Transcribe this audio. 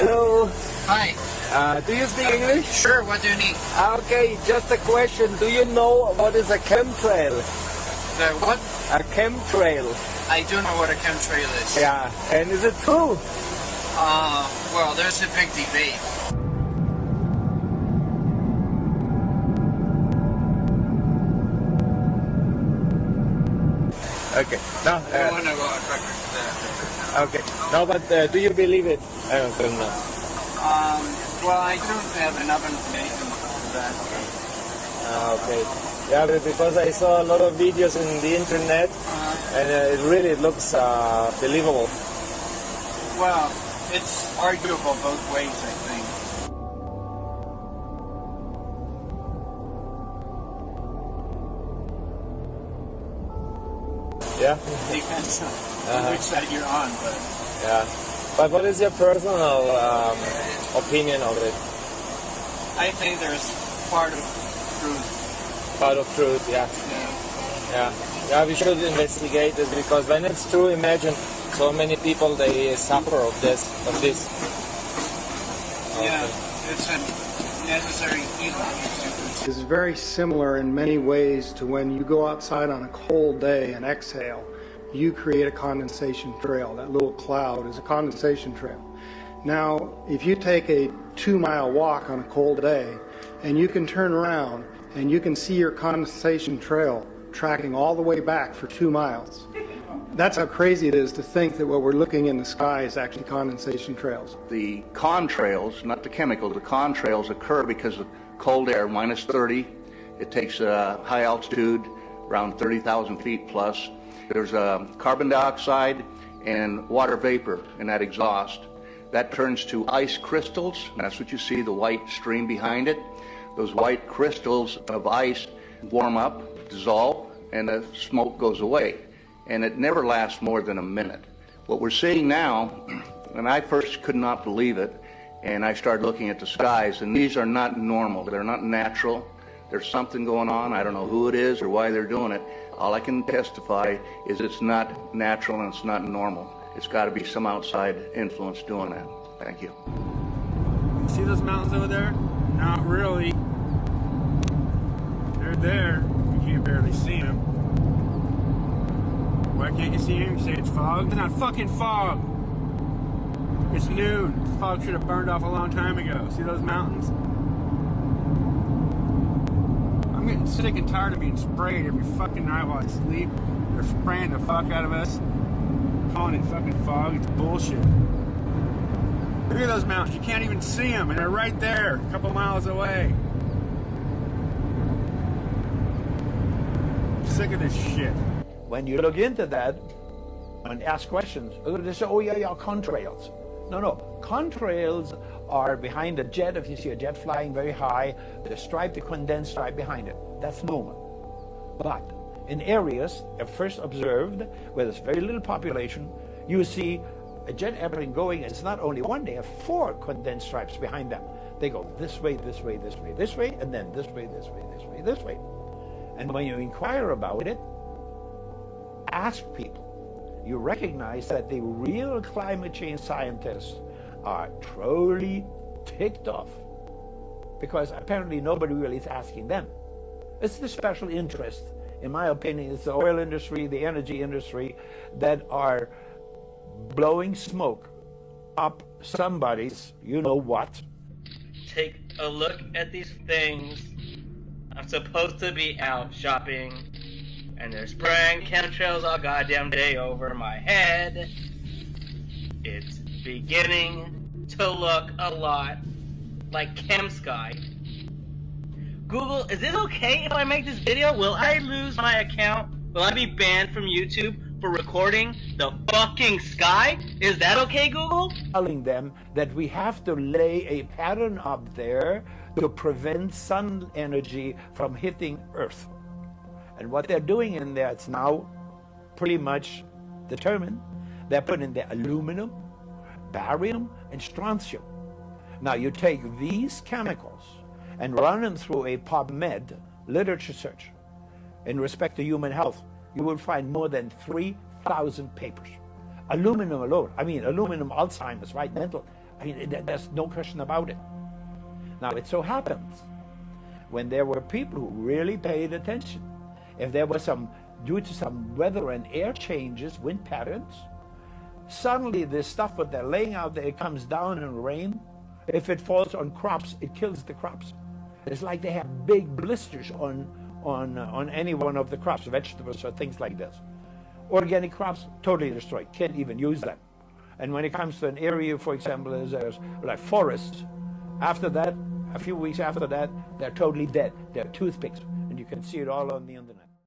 Hello. Hi. Do you speak English? Sure, what do you need? Okay, just a question. Do you know what is a chemtrail? The what? A chemtrail. I do know what a chemtrail is. Yeah, and is it true? Well, there's a big debate. Okay. No. I want to go on record for that. Okay. No, but do you believe it? I don't know. Well, I don't have enough information for that. Okay. Yeah, but because I saw a lot of videos in the internet, and it really looks believable. Well, it's arguable both ways, I think. Yeah. Depends on which side you're on, but. Yeah. But what is your personal opinion of it? I think there's part of truth. Part of truth, yeah. Yeah. Yeah, we should investigate this because when it's true, imagine so many people they suffer of this. Yeah, it's a necessary evil. This is very similar in many ways to when you go outside on a cold day and exhale. You create a condensation trail. That little cloud is a condensation trail. Now, if you take a 2-mile walk on a cold day and you can turn around and you can see your condensation trail tracking all the way back for 2 miles. That's how crazy it is to think that what we're looking in the sky is actually condensation trails. The contrails, not the chemical, the contrails occur because of cold air, minus 30. It takes high altitude, around 30,000 feet plus. There's carbon dioxide and water vapor in that exhaust. That turns to ice crystals, and that's what you see, the white stream behind it. Those white crystals of ice warm up, dissolve, and the smoke goes away. And it never lasts more than a minute. What we're seeing now, and I first could not believe it, and I started looking at the skies, and these are not normal. They're not natural. There's something going on. I don't know who it is or why they're doing it. All I can testify is it's not natural and it's not normal. It's got to be some outside influence doing that. Thank you. See those mountains over there? Not really. They're there. You can't barely see them. Why can't you see them? You say it's fog? It's not fucking fog. It's noon. The fog should have burned off a long time ago. See those mountains? I'm getting sick and tired of being sprayed every fucking night while I sleep. They're spraying the fuck out of us. Calling it fucking fog. It's bullshit. Look at those mountains. You can't even see them, and they're right there, a couple miles away. I'm sick of this shit. When you look into that and ask questions, they say, oh yeah, contrails. No, contrails are behind a jet. If you see a jet flying very high, the stripe, the condensed stripe behind it, that's normal. But in areas first observed where there's very little population, you see a jet airplane going, and it's not only one, they have 4 condensed stripes behind them. They go this way, this way, this way, this way, and then this way, this way, this way, this way. And when you inquire about it, ask people, you recognize that the real climate change scientists are totally ticked off because apparently nobody really is asking them. It's the special interest, in my opinion, it's the oil industry, the energy industry that are blowing smoke up somebody's, you know what. Take a look at these things. I'm supposed to be out shopping, and they're spraying chemtrails all goddamn day over my head. It's beginning to look a lot like ChemSky. Google, is it okay if I make this video? Will I lose my account? Will I be banned from YouTube for recording the fucking sky? Is that okay, Google? Telling them that we have to lay a pattern up there to prevent sun energy from hitting Earth. And what they're doing in there, it's now pretty much determined. They're putting the aluminum, barium, and strontium. Now you take these chemicals and run them through a PubMed literature search in respect to human health, you will find more than 3,000 papers. Aluminum alone, I mean aluminum Alzheimer's, right, mental, I mean there's no question about it. Now it so happens, when there were people who really paid attention, if there was due to some weather and air changes, wind patterns, suddenly this stuff that they're laying out there, it comes down in rain. If it falls on crops, it kills the crops. It's like they have big blisters on any one of the crops, vegetables or things like this. Organic crops, totally destroyed, can't even use them. And when it comes to an area, for example, there's like forests, after that, a few weeks after that, they're totally dead. They're toothpicks, and you can see it all on the internet.